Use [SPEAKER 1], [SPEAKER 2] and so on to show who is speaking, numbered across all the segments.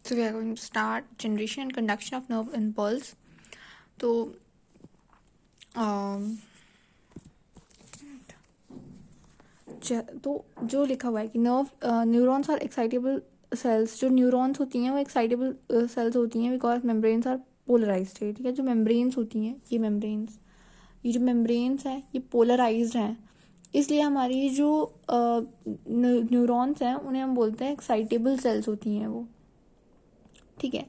[SPEAKER 1] So we are going to start generation and conduction of nerve impulse. तो तो जो लिखा हुआ है कि न्यूरॉन्स आर एक्साइटेबल सेल्स, जो न्यूरॉन्स होती हैं वो एक्साइटेबल सेल्स होती हैं बिकॉज मेम्ब्रेन्स आर पोलराइज्ड है. ठीक है, जो मेम्ब्रेन्स होती हैं ये जो मेम्ब्रेन्स हैं ये पोलराइज्ड हैं, इसलिए हमारी जो न्यूरॉन्स हैं उन्हें हम बोलते हैं एक्साइटेबल सेल्स होती हैं वो. ठीक है,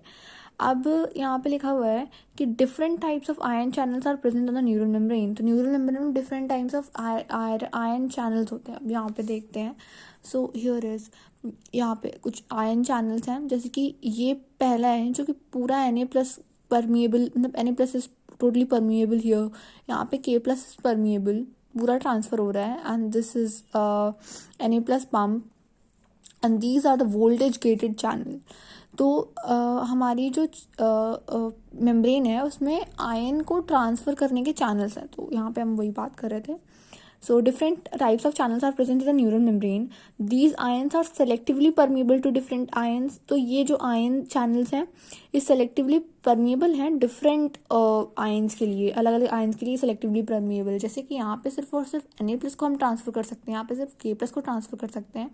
[SPEAKER 1] अब यहाँ पे लिखा हुआ है कि different types of ion channels are present on the neural membrane. तो न्यूरल मेम्ब्रेन में different types of ion channels होते हैं. अब यहाँ पे देखते हैं. सो हियर इज, यहाँ पे कुछ आयन चैनल्स हैं, जैसे कि ये पहला है जो कि पूरा Na+ परमिएबल, मतलब Na+ is totally permeable here. यहाँ पे K+ इज परमिएबल, पूरा ट्रांसफर हो रहा है. And this is Na+ pump and these are the voltage gated channel. तो हमारी जो मेम्ब्रेन है उसमें आयन को ट्रांसफ़र करने के चैनल्स हैं. तो यहाँ पे हम वही बात कर रहे थे. So different types of channels are present in the neural membrane. These ions are selectively permeable to different ions. तो ये जो आयन चैनल्स हैं ये सेलेक्टिवली परमिएबल हैं डिफरेंट आयन्स के लिए, अलग अलग आयन्स के लिए सेलेक्टिवली परमिएबल. जैसे कि यहाँ पे सिर्फ और सिर्फ Na+ को हम ट्रांसफ़र कर सकते हैं, यहाँ पे सिर्फ K+ को ट्रांसफ़र कर सकते हैं.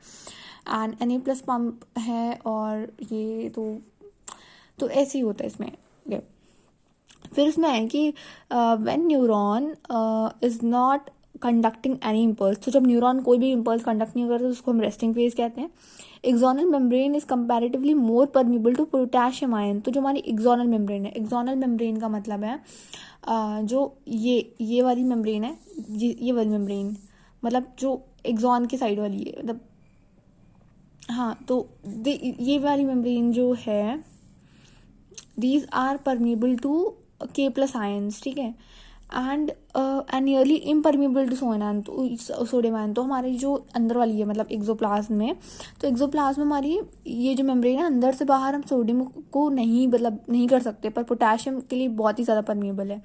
[SPEAKER 1] एंड Na+ पम्प है और ये तो ऐसे ही होता है इसमें. फिर इसमें है कि when neuron is not conducting any impulse. तो जब न्यूरॉन कोई भी इम्पल्स कंडक्ट नहीं करता तो उसको हम रेस्टिंग फेज कहते हैं. Axonal membrane is comparatively more permeable to potassium ion. तो जो हमारी एक्सोनल मेम्ब्रेन है, एक्सोनल मेम्ब्रेन का मतलब है जो ये वाली मेम्ब्रेन है, ये वाली मेम्ब्रेन, मतलब जो एक्सॉन के साइड वाली है, मतलब हाँ, तो ये वाली मेम्ब्रेन जो है these are permeable to K+ ions. ठीक है, and nearly impermeable to sodium ion. तो हमारी जो अंदर वाली है, मतलब एक्सोप्लाज्म में, तो एक्सोप्लाज्म में हमारी ये जो मेम्ब्रेन है अंदर से बाहर हम सोडियम को नहीं कर सकते, पर पोटेशियम के लिए बहुत ही ज़्यादा परमिएबल है.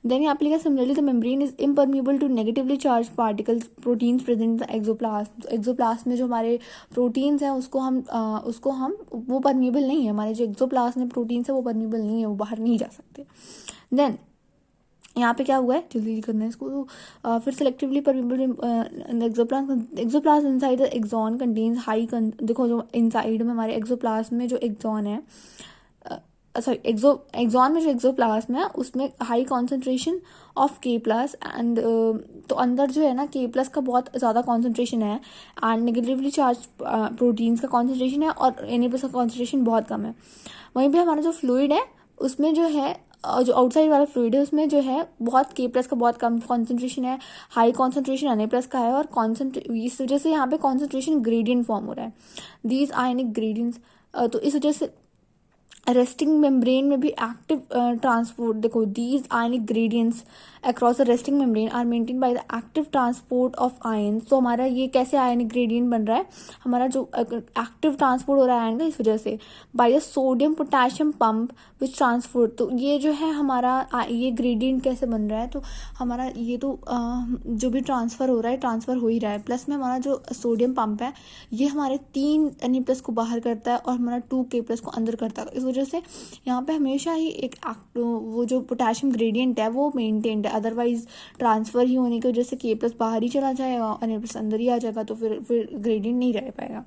[SPEAKER 1] देन यहाँ पे लिखा similarly the membrane is impermeable to negatively charge particles proteins present the axoplasm. तो एक्सोप्लाज्म में जो हमारे प्रोटीन्स हैं उसको हम वो परमिएबल नहीं है. हमारे जो एक्सोप्लाज्म में प्रोटीन्स है वो परमिएबल नहीं है, वो बाहर नहीं जा सकते. देन यहाँ पे क्या हुआ है, जल्दी करना है इसको. तो फिर selectively permeable axoplasm inside the axon contains high. देखो जो इनसाइड में हमारे एक्सोप्लाज्म में जो एक्सॉन है, सॉरी एक्सॉन में जो एक्सोप्लाज्म है उसमें high concentration of K+. And तो अंदर जो है ना K+ का बहुत ज़्यादा कॉन्सेंट्रेशन है एंड नेगेटिवली चार्ज प्रोटीन्स का कॉन्सेंट्रेशन है और Na+ का कॉन्सेंट्रेशन बहुत कम है. वहीं पे हमारा जो फ्लूइड है उसमें जो है, जो आउटसाइड वाला फ्लूइड है उसमें जो है बहुत K+ का बहुत कम कॉन्सेंट्रेशन है, हाई कॉन्सेंट्रेशन Na+ का है. और इस वजह से यहाँ पे कॉन्सेंट्रेशन ग्रेडियंट फॉर्म हो रहा है, दीज आयनिक ग्रेडियंट्स. तो इस वजह से रेस्टिंग मेम्ब्रेन में भी एक्टिव ट्रांसपोर्ट, देखो these ionic gradients across the resting membrane are maintain by the active transport of ions. तो हमारा ये कैसे आयनिक ग्रेडियंट बन रहा है, हमारा जो एक्टिव ट्रांसपोर्ट हो रहा है आयन का, इस वजह से by the sodium potassium pump which transport. तो ये जो है हमारा ये ग्रेडियंट कैसे बन रहा है, तो हमारा ये तो जो भी ट्रांसफ़र हो रहा है ट्रांसफ़र हो ही रहा है, प्लस में हमारा जो सोडियम पंप है ये हमारे 3 Na+ को बाहर करता है और हमारा 2 K+ को अंदर करता है. इस वजह से यहाँ पे हमेशा ही एक वो जो पोटेशियम ग्रेडियंट है वो मेंटेन्ड है. अदरवाइज ट्रांसफ़र ही होने की वजह से K+ बाहर ही चला जाएगा और Na+ अंदर ही आ जाएगा, तो फिर ग्रेडियंट नहीं रह पाएगा.